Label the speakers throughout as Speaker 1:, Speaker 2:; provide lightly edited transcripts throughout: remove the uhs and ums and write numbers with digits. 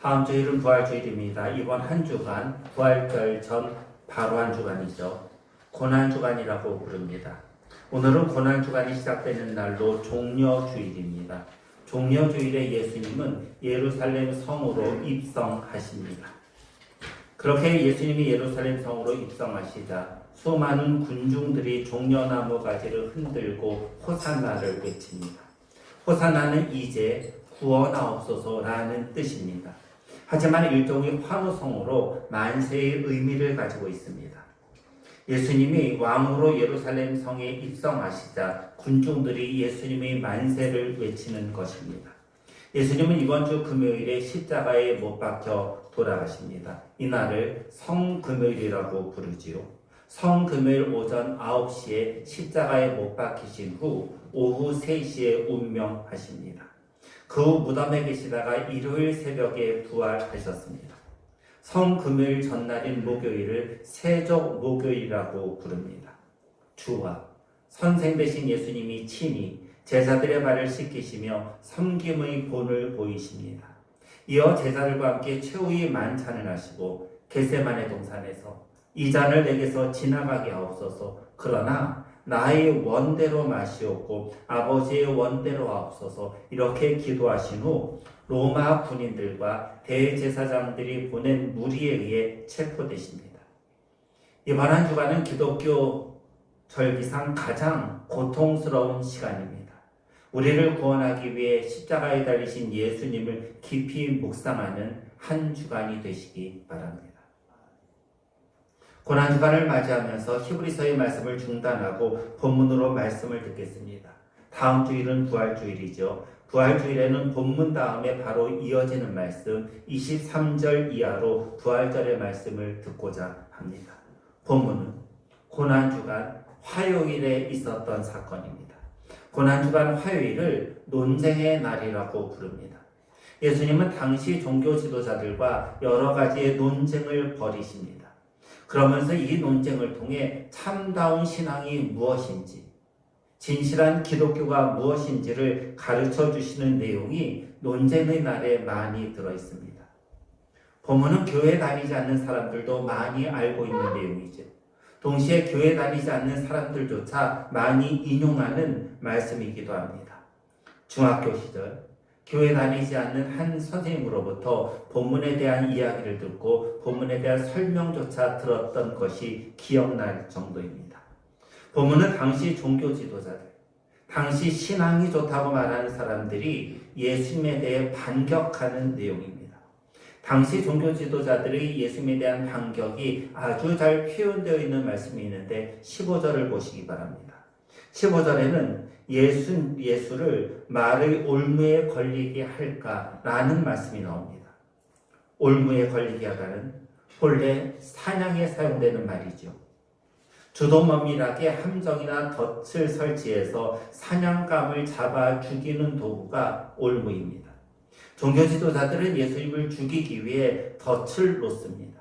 Speaker 1: 다음 주일은 부활주일입니다. 이번 한 주간, 부활절 전 바로 한 주간이죠. 고난주간이라고 부릅니다. 오늘은 고난주간이 시작되는 날로 종려주일입니다. 종려주일에 예수님은 예루살렘 성으로 입성하십니다. 그렇게 예수님이 예루살렘 성으로 입성하시자 수많은 군중들이 종려나무 가지를 흔들고 호산나를 외칩니다. 호산나는 이제 구원하옵소서라는 뜻입니다. 하지만 일종의 환호성으로 만세의 의미를 가지고 있습니다. 예수님이 왕으로 예루살렘 성에 입성하시자 군중들이 예수님의 만세를 외치는 것입니다. 예수님은 이번 주 금요일에 십자가에 못 박혀 돌아가십니다. 이날을 성금요일이라고 부르지요. 성금요일 오전 9시에 십자가에 못 박히신 후 오후 3시에 운명하십니다. 그 후 무덤에 계시다가 일요일 새벽에 부활하셨습니다. 성금요일 전날인 목요일을 세족 목요일이라고 부릅니다. 주와 선생 되신 예수님이 친히 제자들의 발을 씻기시며 섬김의 본을 보이십니다. 이어 제자들과 함께 최후의 만찬을 하시고 겟세마네 동산에서 이 잔을 내게서 지나가게 하옵소서. 그러나 나의 원대로 마시옵고 아버지의 원대로 하옵소서. 이렇게 기도하신 후 로마 군인들과 대제사장들이 보낸 무리에 의해 체포되십니다. 이번 한 주간은 기독교 절기상 가장 고통스러운 시간입니다. 우리를 구원하기 위해 십자가에 달리신 예수님을 깊이 묵상하는 한 주간이 되시기 바랍니다. 고난주간을 맞이하면서 히브리서의 말씀을 중단하고 본문으로 말씀을 듣겠습니다. 다음 주일은 부활주일이죠. 부활주일에는 본문 다음에 바로 이어지는 말씀 23절 이하로 부활절의 말씀을 듣고자 합니다. 본문은 고난주간 화요일에 있었던 사건입니다. 고난주간 화요일을 논쟁의 날이라고 부릅니다. 예수님은 당시 종교 지도자들과 여러 가지의 논쟁을 벌이십니다. 그러면서 이 논쟁을 통해 참다운 신앙이 무엇인지, 진실한 기독교가 무엇인지를 가르쳐 주시는 내용이 논쟁의 날에 많이 들어 있습니다. 본문은 교회 다니지 않는 사람들도 많이 알고 있는 내용이죠. 동시에 교회 다니지 않는 사람들조차 많이 인용하는 말씀이기도 합니다. 중학교 시절 교회 다니지 않는 한 선생님으로부터 본문에 대한 이야기를 듣고 본문에 대한 설명조차 들었던 것이 기억날 정도입니다. 본문은 당시 종교 지도자들, 당시 신앙이 좋다고 말하는 사람들이 예수님에 대해 반격하는 내용입니다. 당시 종교 지도자들의 예수님에 대한 반격이 아주 잘 표현되어 있는 말씀이 있는데 15절을 보시기 바랍니다. 15절에는 예수를 말의 올무에 걸리게 할까라는 말씀이 나옵니다. 올무에 걸리게 하다는 본래 사냥에 사용되는 말이죠. 주도면밀하게 함정이나 덫을 설치해서 사냥감을 잡아 죽이는 도구가 올무입니다. 종교 지도자들은 예수님을 죽이기 위해 덫을 놓습니다.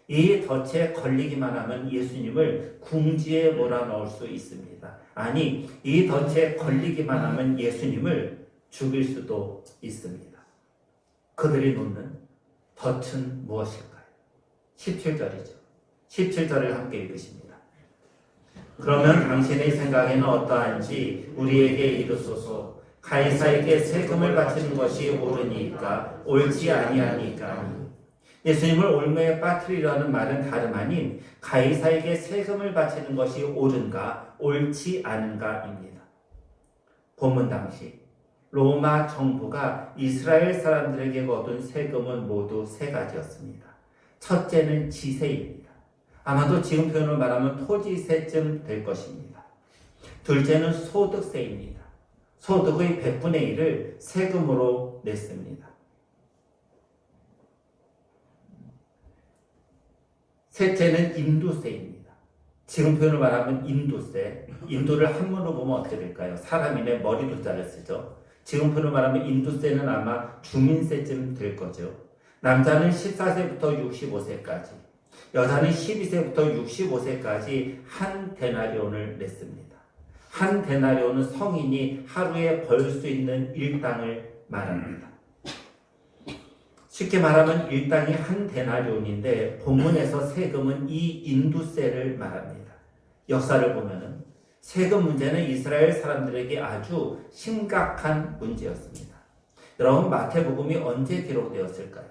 Speaker 1: 이 덫에 걸리기만 하면 예수님을 궁지에 몰아넣을 수 있습니다. 아니, 이 덫에 걸리기만 하면 예수님을 죽일 수도 있습니다. 그들이 놓는 덫은 무엇일까요? 17절이죠. 17절을 함께 읽으십니다. 그러면 당신의 생각에는 어떠한지 우리에게 이르소서. 가이사에게 세금을 바치는 것이 옳으니까 옳지 아니하니까. 예수님을 올무에 빠뜨리려는 말은 다름 아닌 가이사에게 세금을 바치는 것이 옳은가 옳지 않은가입니다. 본문 당시 로마 정부가 이스라엘 사람들에게 거둔 세금은 모두 세 가지였습니다. 첫째는 지세입니다. 아마도 지금 표현을 말하면 토지세쯤 될 것입니다. 둘째는 소득세입니다. 소득의 100분의 1을 세금으로 냈습니다. 셋째는 인도세입니다. 지금 표현을 말하면 인도세. 인도를 한문으로 보면 어떻게 될까요? 사람이네 머리도자를 쓰죠. 지금 표현을 말하면 인도세는 아마 주민세쯤 될 거죠. 남자는 14세부터 65세까지, 여자는 12세부터 65세까지 한 데나리온을 냈습니다. 한 데나리온은 성인이 하루에 벌 수 있는 일당을 말합니다. 쉽게 말하면 일당이 한 데나리온인데 본문에서 세금은 이 인두세를 말합니다. 역사를 보면은 세금 문제는 이스라엘 사람들에게 아주 심각한 문제였습니다. 여러분, 마태복음이 언제 기록되었을까요?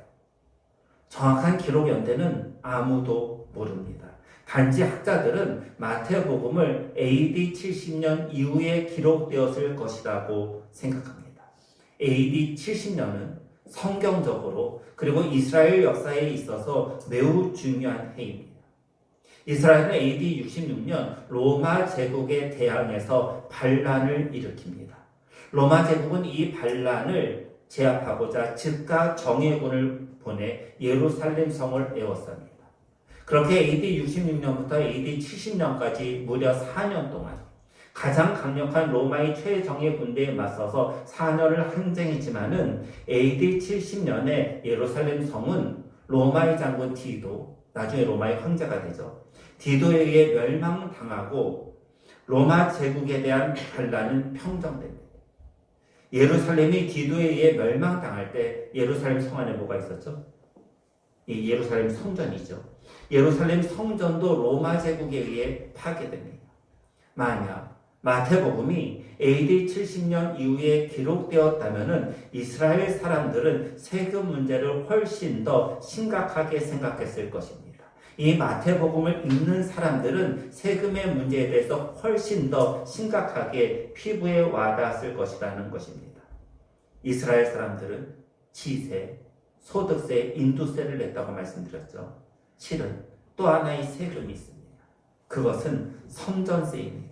Speaker 1: 정확한 기록 연대는 아무도 모릅니다. 단지 학자들은 마태복음을 AD 70년 이후에 기록되었을 것이라고 생각합니다. AD 70년은 성경적으로 그리고 이스라엘 역사에 있어서 매우 중요한 해입니다. 이스라엘은 AD 66년 로마 제국에 대항해서 반란을 일으킵니다. 로마 제국은 이 반란을 제압하고자 즉각 정예군을 보내 예루살렘 성을 에웠습니다. 그렇게 AD 66년부터 AD 70년까지 무려 4년 동안 가장 강력한 로마의 최정예 군대에 맞서서 4년을 항쟁했지만은 AD 70년에 예루살렘 성은 로마의 장군 디도, 나중에 로마의 황제가 되죠. 디도에 의해 멸망당하고 로마 제국에 대한 반란은 평정됩니다. 예루살렘이 디도에 의해 멸망당할 때 예루살렘 성 안에 뭐가 있었죠? 이 예루살렘 성전이죠. 예루살렘 성전도 로마 제국에 의해 파괴됩니다. 만약 마태복음이 AD 70년 이후에 기록되었다면 이스라엘 사람들은 세금 문제를 훨씬 더 심각하게 생각했을 것입니다. 이 마태복음을 읽는 사람들은 세금의 문제에 대해서 훨씬 더 심각하게 피부에 와닿았을 것이라는 것입니다. 이스라엘 사람들은 지세, 소득세, 인두세를 냈다고 말씀드렸죠. 실은 또 하나의 세금이 있습니다. 그것은 성전세입니다.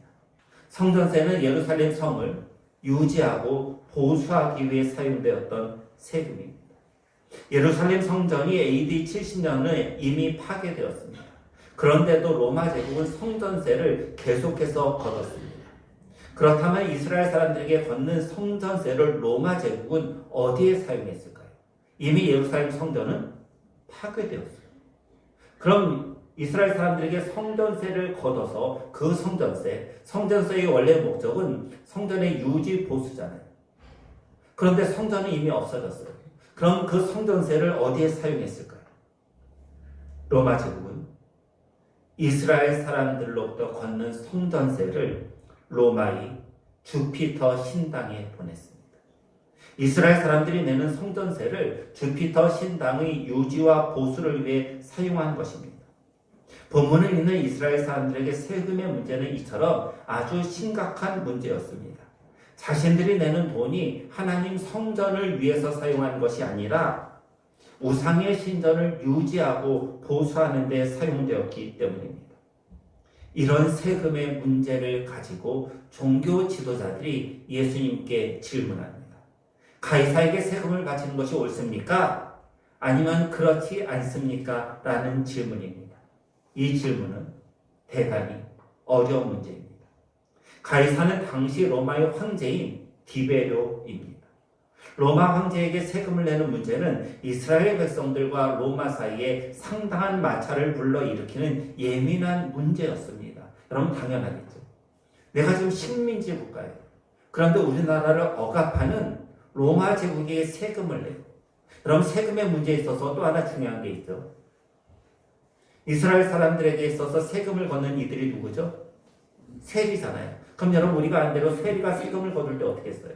Speaker 1: 성전세는 예루살렘 성을 유지하고 보수하기 위해 사용되었던 세금입니다. 예루살렘 성전이 AD 70년에 이미 파괴되었습니다. 그런데도 로마 제국은 성전세를 계속해서 걷었습니다. 그렇다면 이스라엘 사람들에게 걷는 성전세를 로마 제국은 어디에 사용했을까요? 이미 예루살렘 성전은 파괴되었어요. 그럼 이스라엘 사람들에게 성전세를 걷어서 그 성전세의 원래 목적은 성전의 유지 보수잖아요. 그런데 성전은 이미 없어졌어요. 그럼 그 성전세를 어디에 사용했을까요? 로마 제국은 이스라엘 사람들로부터 걷는 성전세를 로마의 주피터 신당에 보냈습니다. 이스라엘 사람들이 내는 성전세를 주피터 신당의 유지와 보수를 위해 사용한 것입니다. 본문을 읽는 이스라엘 사람들에게 세금의 문제는 이처럼 아주 심각한 문제였습니다. 자신들이 내는 돈이 하나님 성전을 위해서 사용하는 것이 아니라 우상의 신전을 유지하고 보수하는 데 사용되었기 때문입니다. 이런 세금의 문제를 가지고 종교 지도자들이 예수님께 질문합니다. 가이사에게 세금을 바치는 것이 옳습니까? 아니면 그렇지 않습니까? 라는 질문입니다. 이 질문은 대단히 어려운 문제입니다. 가이사는 당시 로마의 황제인 디베료입니다. 로마 황제에게 세금을 내는 문제는 이스라엘 백성들과 로마 사이에 상당한 마찰을 불러일으키는 예민한 문제였습니다. 여러분 당연하겠죠. 내가 지금 식민지 국가예요. 그런데 우리나라를 억압하는 로마 제국에게 세금을 내요. 여러분 세금의 문제에 있어서 또 하나 중요한 게 있죠. 이스라엘 사람들에게 있어서 세금을 걷는 이들이 누구죠? 세리잖아요. 그럼 여러분 우리가 안 대로 세리가 세금을 거둘 때 어떻게 했어요?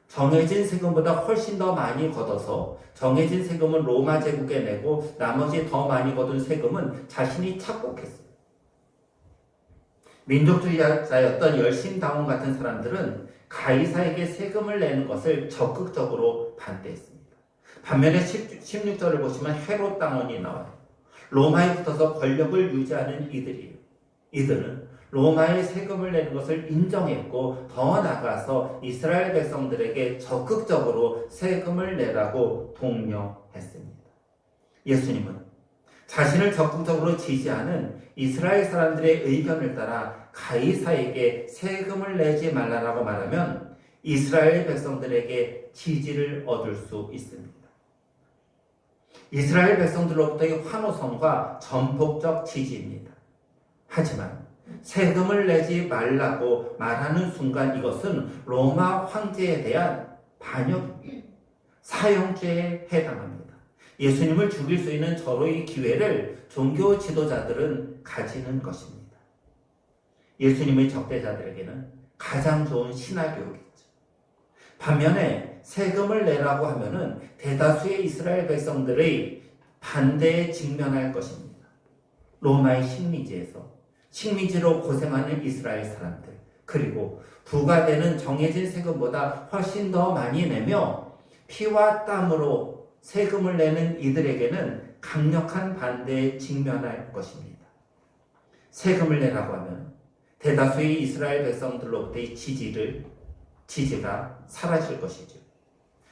Speaker 1: 정해진 세금보다 훨씬 더 많이 걷어서 정해진 세금은 로마 제국에 내고 나머지 더 많이 거둔 세금은 자신이 착복했어요. 민족주의자였던 열심당원 같은 사람들은 가이사에게 세금을 내는 것을 적극적으로 반대했습니다. 반면에 16절을 보시면 헤롯 당원이 나와요. 로마에 붙어서 권력을 유지하는 이들이에요. 이들은 로마에 세금을 내는 것을 인정했고 더 나아가서 이스라엘 백성들에게 적극적으로 세금을 내라고 독려했습니다. 예수님은 자신을 적극적으로 지지하는 이스라엘 사람들의 의견을 따라 가이사에게 세금을 내지 말라라고 말하면 이스라엘 백성들에게 지지를 얻을 수 있습니다. 이스라엘 백성들로부터의 환호성과 전폭적 지지입니다. 하지만 세금을 내지 말라고 말하는 순간 이것은 로마 황제에 대한 반역입니다. 사형죄에 해당합니다. 예수님을 죽일 수 있는 절호의 기회를 종교 지도자들은 가지는 것입니다. 예수님의 적대자들에게는 가장 좋은 신화교육이죠. 반면에 세금을 내라고 하면은 대다수의 이스라엘 백성들의 반대에 직면할 것입니다. 로마의 식민지로 고생하는 이스라엘 사람들, 그리고 부과되는 정해진 세금보다 훨씬 더 많이 내며 피와 땀으로 세금을 내는 이들에게는 강력한 반대에 직면할 것입니다. 세금을 내라고 하면 대다수의 이스라엘 백성들로부터의 지지가 사라질 것이죠.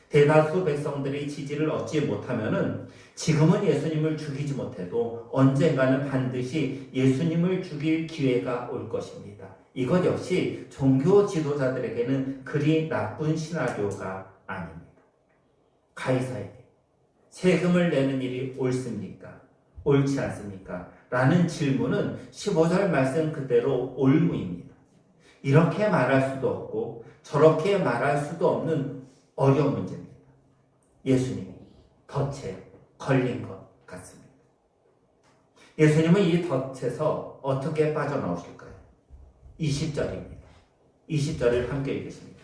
Speaker 1: 대다수 백성들의 지지를 얻지 못하면은 지금은 예수님을 죽이지 못해도 언젠가는 반드시 예수님을 죽일 기회가 올 것입니다. 이것 역시 종교 지도자들에게는 그리 나쁜 시나리오가 아닙니다. 가이사에게 세금을 내는 일이 옳습니까? 옳지 않습니까? 라는 질문은 15절 말씀 그대로 올무입니다. 이렇게 말할 수도 없고 저렇게 말할 수도 없는 어려운 문제입니다. 예수님이 덫에 걸린 것 같습니다. 예수님은 이 덫에서 어떻게 빠져나오실까요? 20절입니다. 20절을 함께 읽으십니다.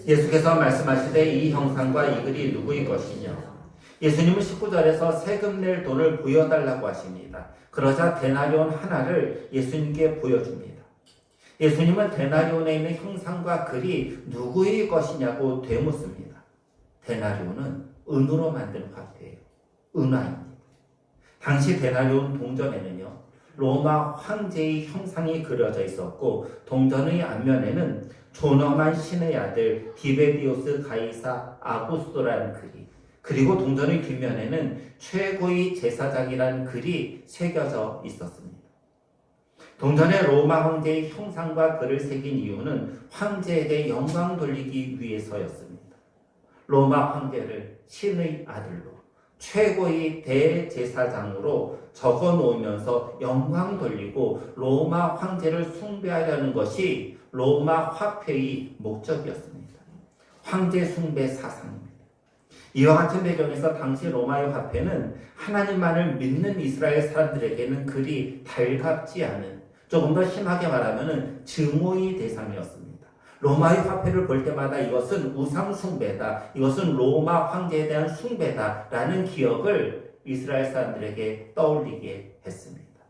Speaker 1: 예수께서 말씀하시되 이 형상과 이 글이 누구의 것이냐? 예수님은 19절에서 세금 낼 돈을 보여달라고 하십니다. 그러자 데나리온 하나를 예수님께 보여줍니다. 예수님은 데나리온에 있는 형상과 글이 누구의 것이냐고 되묻습니다. 데나리온은 은으로 만든 화폐예요. 은화입니다. 당시 데나리온 동전에는요, 로마 황제의 형상이 그려져 있었고 동전의 앞면에는 존엄한 신의 아들 디베디오스 가이사 아구스토라는 글이, 그리고 동전의 뒷면에는 최고의 제사장이라는 글이 새겨져 있었습니다. 동전에 로마 황제의 형상과 글을 새긴 이유는 황제에게 영광 돌리기 위해서였습니다. 로마 황제를 신의 아들로 최고의 대제사장으로 적어 놓으면서 영광 돌리고 로마 황제를 숭배하려는 것이 로마 화폐의 목적이었습니다. 황제 숭배 사상입니다. 이와 같은 배경에서 당시 로마의 화폐는 하나님만을 믿는 이스라엘 사람들에게는 그리 달갑지 않은, 조금 더 심하게 말하면 증오의 대상이었습니다. 로마의 화폐를 볼 때마다 이것은 우상 숭배다, 이것은 로마 황제에 대한 숭배다 라는 기억을 이스라엘 사람들에게 떠올리게 했습니다.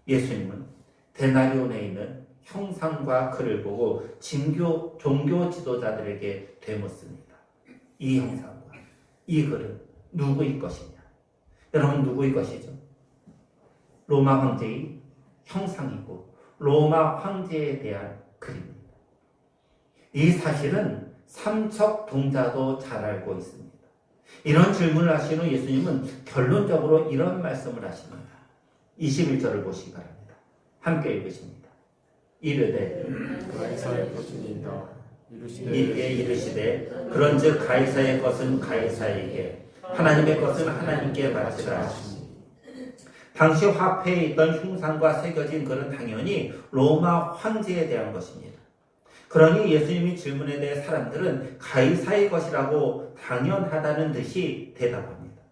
Speaker 1: 예수님은 데나리온에 있는 형상과 글을 보고 종교 지도자들에게 되묻습니다. 이 형상과 이 글은 누구의 것이냐? 여러분, 누구의 것이죠? 로마 황제의 형상이고 로마 황제에 대한 글입니다. 이 사실은 삼척동자도 잘 알고 있습니다. 이런 질문을 하신 후 예수님은 결론적으로 이런 말씀을 하십니다. 21절을 보시기 바랍니다. 함께 읽으십니다. 이르되
Speaker 2: 가이사의 것이니이다.
Speaker 1: 이에 이르시되 그런즉 가이사의 것은 가이사에게, 하나님의 것은 하나님께 바치라 하시니. 당시 화폐에 있던 흉상과 새겨진 글은 당연히 로마 황제에 대한 것입니다. 그러니 예수님이 질문에 대해 사람들은 가이사의 것이라고 당연하다는 듯이 대답합니다.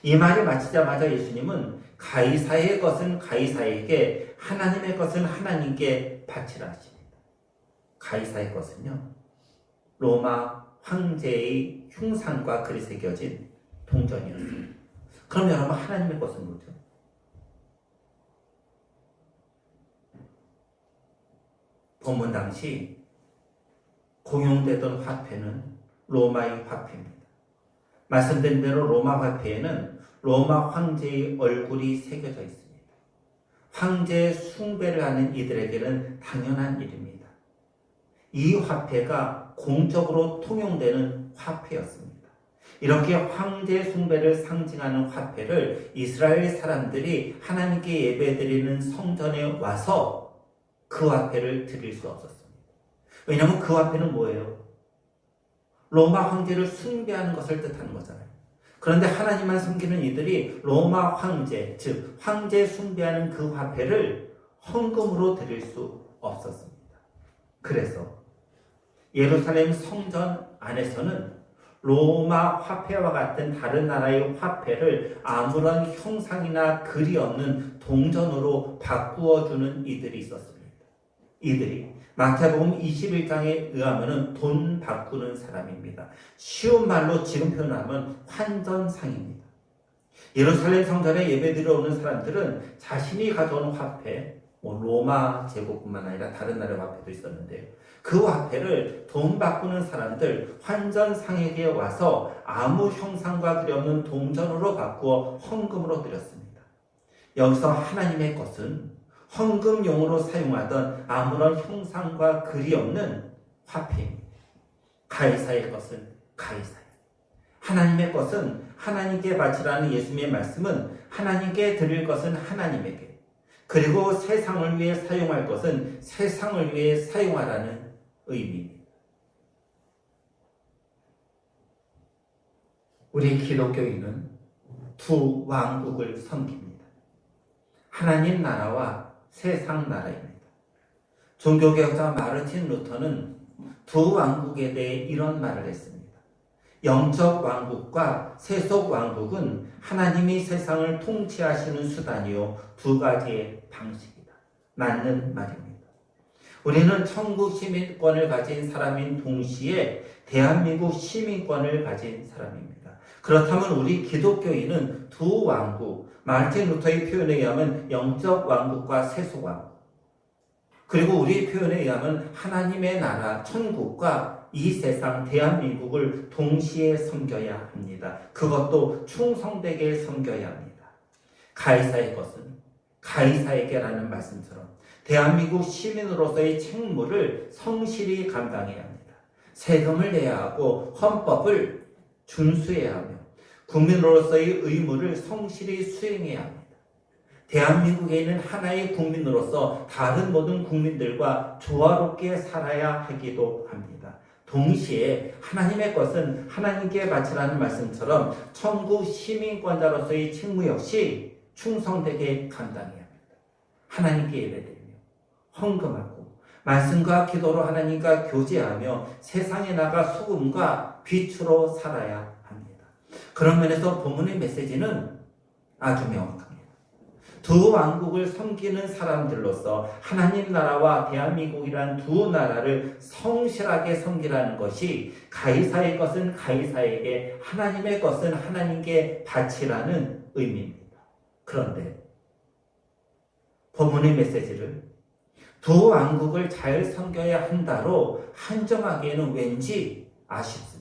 Speaker 1: 이 말이 마치자마자 예수님은 가이사의 것은 가이사에게, 하나님의 것은 하나님께 바치라 하십니다. 가이사의 것은요, 로마 황제의 흉상과 글이 새겨진 동전이었습니다. 그럼 여러분, 하나님의 것은 뭐죠? 본문 당시 공용되던 화폐는 로마의 화폐입니다. 말씀드린 대로 로마 화폐에는 로마 황제의 얼굴이 새겨져 있습니다. 황제의 숭배를 하는 이들에게는 당연한 일입니다. 이 화폐가 공적으로 통용되는 화폐였습니다. 이렇게 황제 숭배를 상징하는 화폐를 이스라엘 사람들이 하나님께 예배드리는 성전에 와서 그 화폐를 드릴 수 없었습니다. 왜냐하면 그 화폐는 뭐예요? 로마 황제를 숭배하는 것을 뜻하는 거잖아요. 그런데 하나님만 섬기는 이들이 로마 황제, 즉 황제 숭배하는 그 화폐를 헌금으로 드릴 수 없었습니다. 그래서 예루살렘 성전 안에서는 로마 화폐와 같은 다른 나라의 화폐를 아무런 형상이나 글이 없는 동전으로 바꾸어주는 이들이 있었습니다. 이들이 마태복음 21장에 의하면 돈 바꾸는 사람입니다. 쉬운 말로 지금 표현하면 환전상입니다. 예루살렘 성전에 예배드려 오는 사람들은 자신이 가져온 화폐, 로마 제국뿐만 아니라 다른 나라의 화폐도 있었는데요. 그 화폐를 돈 바꾸는 사람들, 환전상에게 와서 아무 형상과 그리 없는 동전으로 바꾸어 헌금으로 드렸습니다. 여기서 하나님의 것은 헌금용으로 사용하던 아무런 형상과 글이 없는 화폐입니다. 가이사의 것은 가이사에, 하나님의 것은 하나님께 바치라는 예수님의 말씀은 하나님께 드릴 것은 하나님에게, 그리고 세상을 위해 사용할 것은 세상을 위해 사용하라는 의미입니다. 우리 기독교인은 두 왕국을 섬깁니다. 하나님 나라와 세상 나라입니다. 종교개혁자 마르틴 루터는 두 왕국에 대해 이런 말을 했습니다. 영적 왕국과 세속 왕국은 하나님이 세상을 통치하시는 수단이요 두 가지의 방식이다. 맞는 말입니다. 우리는 천국 시민권을 가진 사람인 동시에 대한민국 시민권을 가진 사람입니다. 그렇다면 우리 기독교인은 두 왕국, 마르틴 루터의 표현에 의하면 영적 왕국과 세속 왕국, 그리고 우리의 표현에 의하면 하나님의 나라, 천국과 이 세상, 대한민국을 동시에 섬겨야 합니다. 그것도 충성되게 섬겨야 합니다. 가이사의 것은 가이사에게라는 말씀처럼 대한민국 시민으로서의 책무를 성실히 감당해야 합니다. 세금을 내야 하고 헌법을 준수해야 하며 국민으로서의 의무를 성실히 수행해야 합니다. 대한민국에 있는 하나의 국민으로서 다른 모든 국민들과 조화롭게 살아야 하기도 합니다. 동시에 하나님의 것은 하나님께 바치라는 말씀처럼 천국 시민권자로서의 책무 역시 충성되게 감당해야 합니다. 하나님께 예배드리며 헌금하고 말씀과 기도로 하나님과 교제하며 세상에 나가 소금과 빛으로 살아야 합니다. 그런 면에서 본문의 메시지는 아주 명확합니다. 두 왕국을 섬기는 사람들로서 하나님 나라와 대한민국이란 두 나라를 성실하게 섬기라는 것이 가이사의 것은 가이사에게, 하나님의 것은 하나님께 바치라는 의미입니다. 그런데 본문의 메시지를 두 왕국을 잘 섬겨야 한다로 한정하기에는 왠지 아쉽습니다.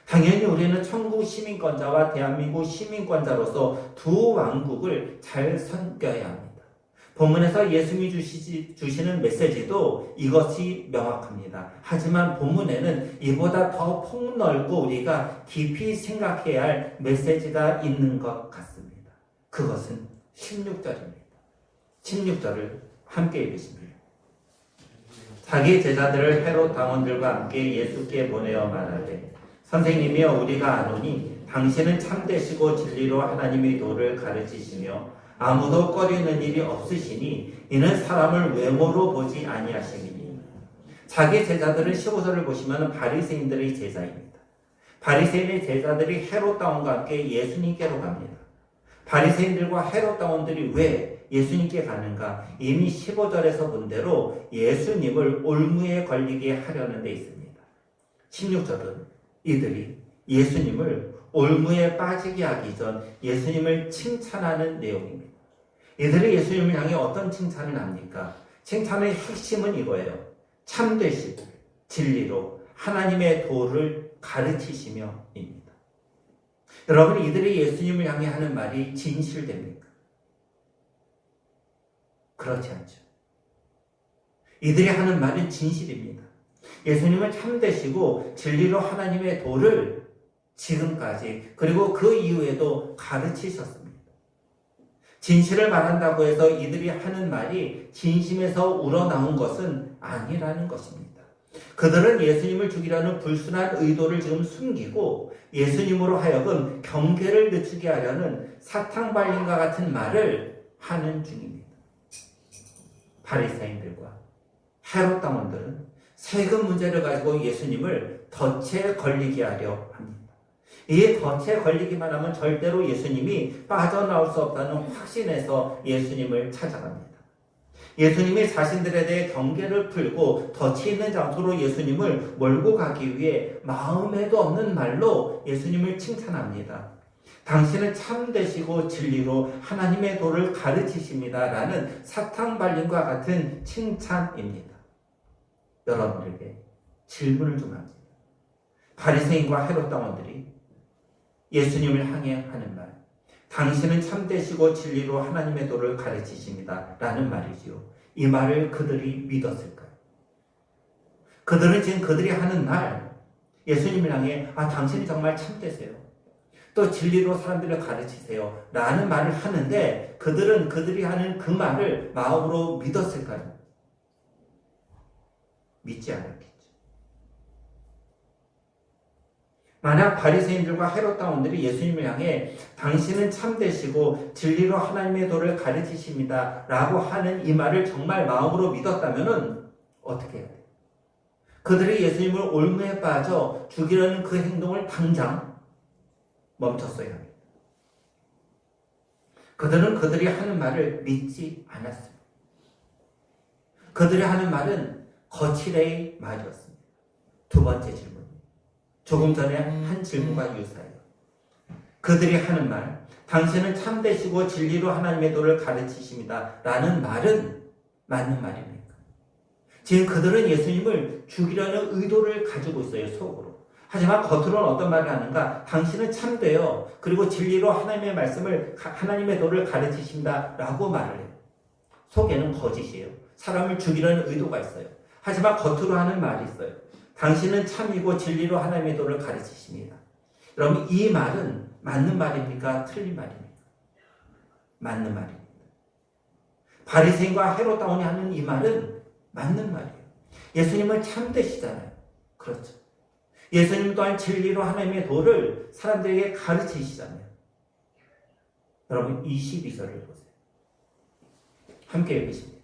Speaker 1: 당연히 우리는 천국 시민권자와 대한민국 시민권자로서 두 왕국을 잘 섬겨야 합니다. 본문에서 예수님이 주시는 메시지도 이것이 명확합니다. 하지만 본문에는 이보다 더 폭넓고 우리가 깊이 생각해야 할 메시지가 있는 것 같습니다. 그것은 16절입니다. 16절을 함께 읽으십니다. 자기 제자들을 헤롯 당원들과 함께 예수께 보내어 말하되 선생님이여 우리가 아노니 당신은 참되시고 진리로 하나님의 도를 가르치시며 아무도 꺼리는 일이 없으시니 이는 사람을 외모로 보지 아니하심이니. 자기 제자들은 15절을 보시면 바리새인들의 제자입니다. 바리새인의 제자들이 헤롯 당원과 함께 예수님께로 갑니다. 바리새인들과 헤롯 당원들이 왜 예수님께 가는가? 이미 15절에서 본 대로 예수님을 올무에 걸리게 하려는 데 있습니다. 16절은 이들이 예수님을 올무에 빠지게 하기 전 예수님을 칭찬하는 내용입니다. 이들이 예수님을 향해 어떤 칭찬을 합니까? 칭찬의 핵심은 이거예요. 참되시고 진리로 하나님의 도를 가르치시며입니다. 여러분, 이들이 예수님을 향해 하는 말이 진실됩니까? 그렇지 않죠. 이들이 하는 말은 진실입니다. 예수님은 참되시고 진리로 하나님의 도를 지금까지 그리고 그 이후에도 가르치셨습니다. 진실을 말한다고 해서 이들이 하는 말이 진심에서 우러나온 것은 아니라는 것입니다. 그들은 예수님을 죽이려는 불순한 의도를 지금 숨기고 예수님으로 하여금 경계를 늦추게 하려는 사탕발림과 같은 말을 하는 중입니다. 바리새인들과 헤롯 당원들은 세금 문제를 가지고 예수님을 덫에 걸리게 하려 합니다. 이 덫에 걸리기만 하면 절대로 예수님이 빠져나올 수 없다는 확신에서 예수님을 찾아갑니다. 예수님이 자신들에 대해 경계를 풀고 덫이 있는 장소로 예수님을 몰고 가기 위해 마음에도 없는 말로 예수님을 칭찬합니다. 당신은 참되시고 진리로 하나님의 도를 가르치십니다. 라는 사탕 발림과 같은 칭찬입니다. 여러분들에게 질문을 좀 합니다. 바리새인과 헤롯 당원들이 예수님을 향해 하는 말, 당신은 참되시고 진리로 하나님의 도를 가르치십니다. 라는 말이지요. 이 말을 그들이 믿었을까요? 그들은 지금 그들이 하는 말, 예수님을 향해 당신이 정말 참되세요. 또 진리로 사람들을 가르치세요. 라는 말을 하는데 그들은 그들이 하는 그 말을 마음으로 믿었을까요? 믿지 않았겠죠. 만약 바리새인들과 헤롯 당원들이 예수님을 향해 당신은 참되시고 진리로 하나님의 도를 가르치십니다. 라고 하는 이 말을 정말 마음으로 믿었다면 어떻게 해야 돼요? 그들이 예수님을 올무에 빠져 죽이려는 그 행동을 당장 멈췄어야 합니다. 그들은 그들이 하는 말을 믿지 않았습니다. 그들이 하는 말은 거칠의 말이었습니다. 두 번째 질문. 조금 전에 한 질문과 유사해요. 그들이 하는 말, 당신은 참되시고 진리로 하나님의 도를 가르치십니다. 라는 말은 맞는 말입니까? 지금 그들은 예수님을 죽이려는 의도를 가지고 있어요, 속으로. 하지만 겉으로는 어떤 말을 하는가? 당신은 참되어 그리고 진리로 하나님의 말씀을, 하나님의 도를 가르치십니다. 라고 말을 해요. 속에는 거짓이에요. 사람을 죽이려는 의도가 있어요. 하지만 겉으로 하는 말이 있어요. 당신은 참이고 진리로 하나님의 도를 가르치십니다. 여러분, 이 말은 맞는 말입니까? 틀린 말입니까? 맞는 말입니다. 바리새인과 헤롯 당원이 하는 이 말은 맞는 말이에요. 예수님은 참되시잖아요. 그렇죠. 예수님 또한 진리로 하나님의 도를 사람들에게 가르치시잖아요. 여러분, 22절을 보세요. 함께 읽으십니다.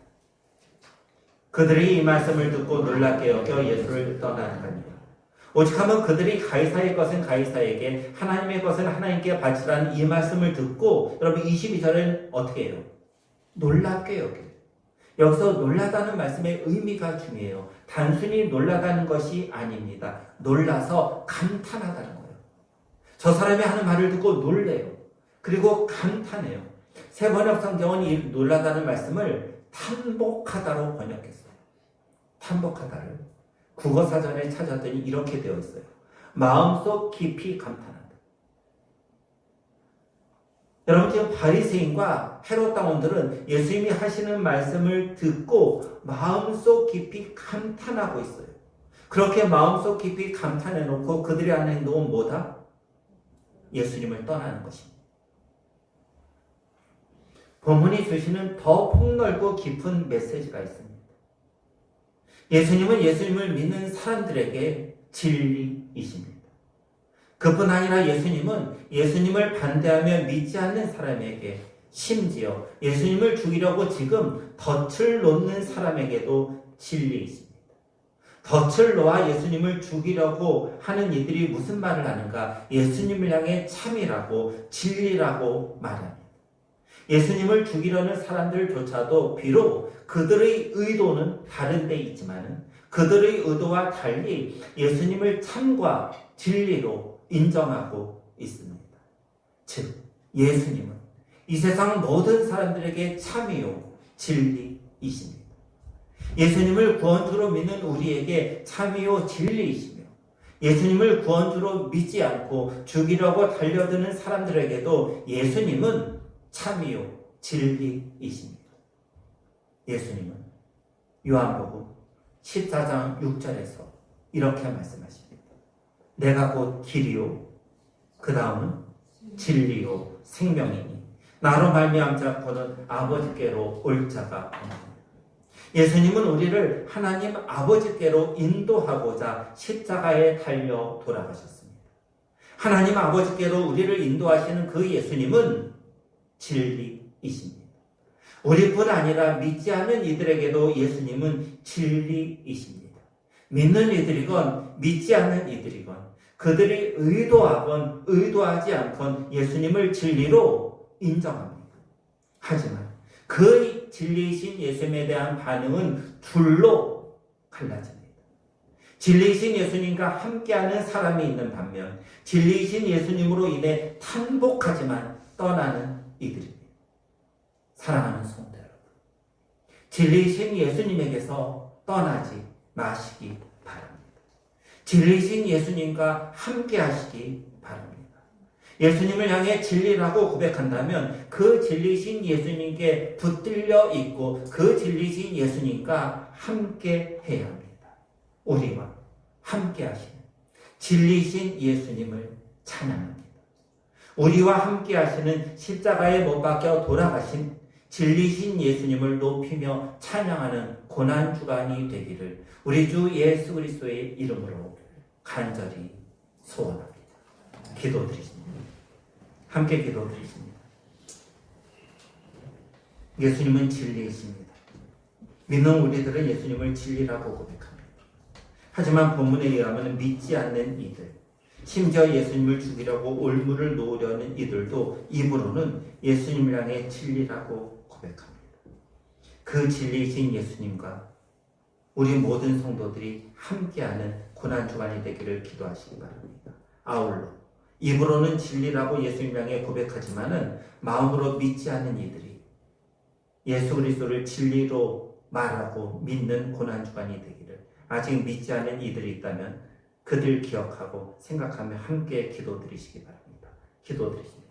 Speaker 1: 그들이 이 말씀을 듣고 놀랍게 여겨 예수를 떠나갑니다. 오직하면 그들이 가이사의 것은 가이사에게, 하나님의 것은 하나님께 바치라는 이 말씀을 듣고, 여러분 22절은 어떻게 해요? 놀랍게 여겨요. 여기서 놀라다는 말씀의 의미가 중요해요. 단순히 놀라다는 것이 아닙니다. 놀라서 감탄하다는 거예요. 저 사람이 하는 말을 듣고 놀래요. 그리고 감탄해요. 세번역 성경은 이 놀라다는 말씀을 탄복하다로 번역했어요. 탄복하다를 국어사전에 찾았더니 이렇게 되어 있어요. 마음속 깊이 감탄한다. 여러분, 지금 바리새인과 헤롯 당원들은 예수님이 하시는 말씀을 듣고 마음속 깊이 감탄하고 있어요. 그렇게 마음속 깊이 감탄해놓고 그들이 하는 행동은 뭐다? 예수님을 떠나는 것입니다. 본문이 주시는 더 폭넓고 깊은 메시지가 있습니다. 예수님은 예수님을 믿는 사람들에게 진리이십니다. 그뿐 아니라 예수님은 예수님을 반대하며 믿지 않는 사람에게, 심지어 예수님을 죽이려고 지금 덫을 놓는 사람에게도 진리이십니다. 덫을 놓아 예수님을 죽이려고 하는 이들이 무슨 말을 하는가? 예수님을 향해 참이라고, 진리라고 말합니다. 예수님을 죽이려는 사람들조차도 비록 그들의 의도는 다른 데 있지만 그들의 의도와 달리 예수님을 참과 진리로 인정하고 있습니다. 즉, 예수님은 이 세상 모든 사람들에게 참이요 진리이십니다. 예수님을 구원주로 믿는 우리에게 참이요 진리이시며, 예수님을 구원주로 믿지 않고 죽이려고 달려드는 사람들에게도 예수님은 참이요 진리이십니다. 예수님은 요한복음 14장 6절에서 이렇게 말씀하십니다. 내가 곧 길이요 그 다음은 진리요 생명이니 나로 말미암지 않고는 아버지께로 올 자가 없느니라. 예수님은 우리를 하나님 아버지께로 인도하고자 십자가에 달려 돌아가셨습니다. 하나님 아버지께로 우리를 인도하시는 그 예수님은 진리이십니다. 우리뿐 아니라 믿지 않는 이들에게도 예수님은 진리이십니다. 믿는 이들이건 믿지 않는 이들이건 그들이 의도하건 의도하지 않건 예수님을 진리로 인정합니다. 하지만 그 진리이신 예수님에 대한 반응은 둘로 갈라집니다. 진리이신 예수님과 함께하는 사람이 있는 반면 진리이신 예수님으로 인해 탄복하지만 떠나는 이들입니다. 사랑하는 성도 여러분, 진리이신 예수님에게서 떠나지 마시기 바랍니다. 진리이신 예수님과 함께 하시기 바랍니다. 예수님을 향해 진리라고 고백한다면 그 진리이신 예수님께 붙들려 있고 그 진리이신 예수님과 함께 해야 합니다. 우리와 함께 하시는 진리이신 예수님을 찬양합니다. 우리와 함께 하시는 십자가에 못 박혀 돌아가신 진리이신 예수님을 높이며 찬양하는 고난주간이 되기를 우리 주 예수 그리스도의 이름으로 간절히 소원합니다. 기도드리십니다. 함께 기도드리십니다. 예수님은 진리이십니다. 믿는 우리들은 예수님을 진리라고 고백합니다. 하지만 본문에 의하면 믿지 않는 이들, 심지어 예수님을 죽이려고 올무를 놓으려는 이들도 입으로는 예수님을 향해 진리라고 고백합니다. 그 진리이신 예수님과 우리 모든 성도들이 함께하는 고난주간이 되기를 기도하시기 바랍니다. 아울러 입으로는 진리라고 예수님을 향해 고백하지만은 마음으로 믿지 않는 이들이 예수 그리스도를 진리로 말하고 믿는 고난주간이 되기를, 아직 믿지 않은 이들이 있다면 그들 기억하고 생각하며 함께 기도드리시기 바랍니다. 기도드리십니다.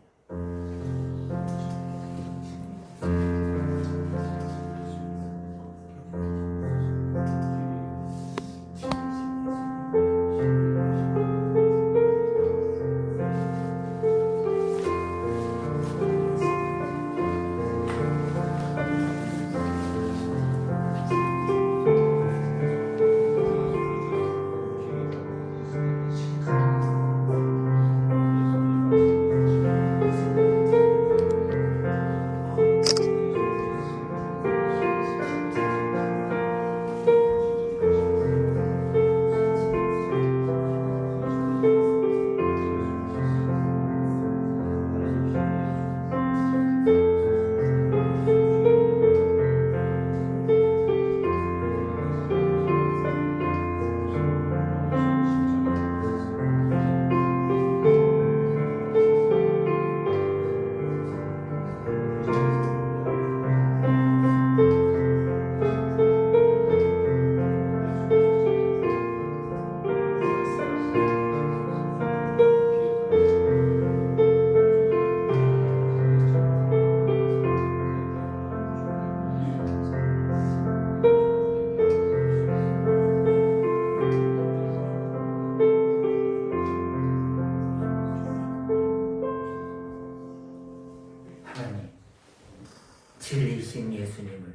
Speaker 1: 진리이신 예수님을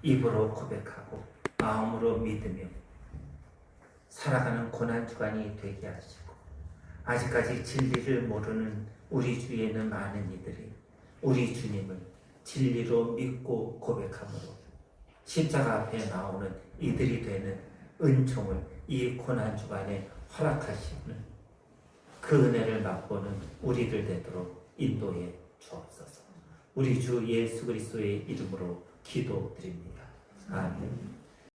Speaker 1: 입으로 고백하고 마음으로 믿으며 살아가는 고난주간이 되게 하시고, 아직까지 진리를 모르는 우리 주위에 있는 많은 이들이 우리 주님을 진리로 믿고 고백함으로 십자가 앞에 나오는 이들이 되는 은총을 이 고난주간에 허락하시는 그 은혜를 맛보는 우리들 되도록 인도해 주옵소서. 우리 주 예수 그리스도의 이름으로 기도드립니다. 아멘.